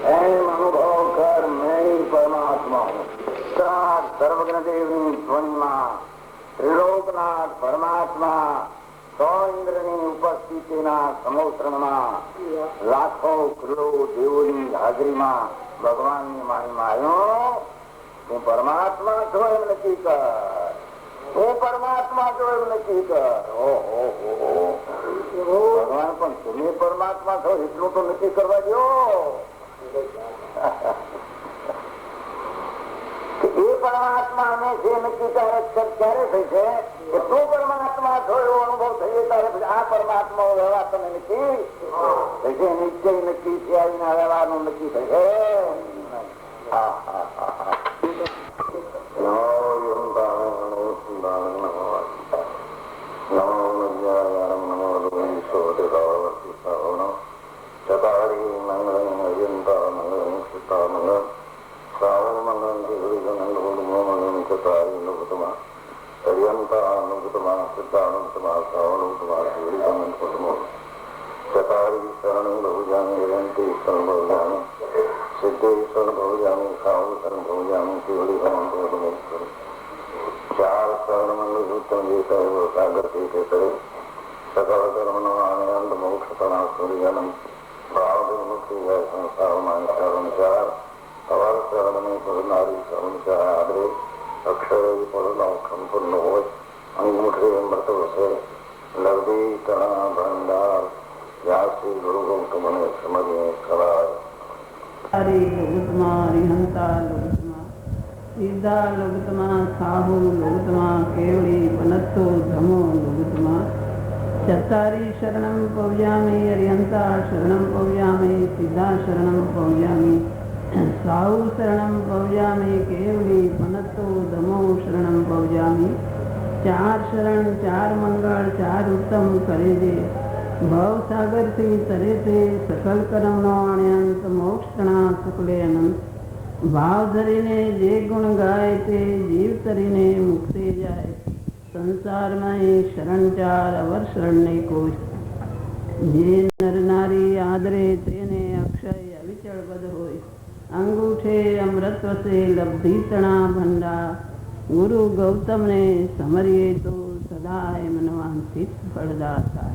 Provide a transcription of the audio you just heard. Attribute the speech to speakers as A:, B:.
A: એમ અનુભવ કર મેં પરમાત્મા હું. સર્વજ્ઞ દેવની ધ્વનિમાં ત્રિલોકનાથ પરમાત્મા સો ઇન્દ્રની ઉપસ્થિતિના સમોત્રણમાં લાખો કરોડો દેવોની હાજરીમાં ભગવાનની મારીમાં આવ્યો. હું પરમાત્મા છો એમ નક્કી કર. હું પરમાત્મા છો એમ નક્કી કર. ભગવાન પણ તમે પરમાત્મા છો એટલું તો નક્કી કરવા દો. એ પરમાત્મા અમે જે નક્કી ક્યારે થઈ છે કે તું પરમાત્મા છો એવો અનુભવ થઈએ ત્યારે આ પરમાત્મા વ્યવહાર તમે નક્કી થઈ છે. નિશ્ચય નક્કી છે આવીના વ્યવહારનું નક્કી થઈ છે. ચાર શરણ સાગર સકળ ધર્મ આનંદ મોક્ષ સૂર્યનંદ ભાવમુક્તિ સંસારમાં શરણ ચાર અવાર શરણ નારી શરણ ચાર આદરે અક્ષર પૂર્ણ પૂર્ણ હોય અંગુઠે મૃત વસે લગી તણા ભંડાર વ્યાસી ગુરુ ગૌતમને સમજે કરાય.
B: સીધા લોગતમાં સાહુ લોગતમાં કેવડી પનત્તો ધમો લોગતમાં ચત્તારી શરણમ પવ્યામિ અર્યંતા શરણમ પવ્યામિ સિદ્ધા શરણમ પવ્યામિ સાહુ શરણમ પવ્યામિ કેવડી પનત્તો ધમો શરણમ પવ્યામિ. ચાર શરણ ચાર મંગળ ચાર ઉત્તમ કરે છે ભવસાગરથી તરે તે સકલ કર્મનો અણ્યંત મોક્ષણા શુક્લે અનંત. ભાવ ધરીને જે ગુણ ગાય તે જીવ તરીને મુક્તિ જાય. સંસારમાં શરણ ચાર અવર શરણને કોશ. જે નર નારી આદરે તેને અક્ષય અવિચળ પદ હોય. અંગૂઠે અમૃત વસે લબ્ધિ તણા ભંડાર. ગુરુ ગૌતમને સમરીએ તો સદાય મનવાંચિત ફળદાતા.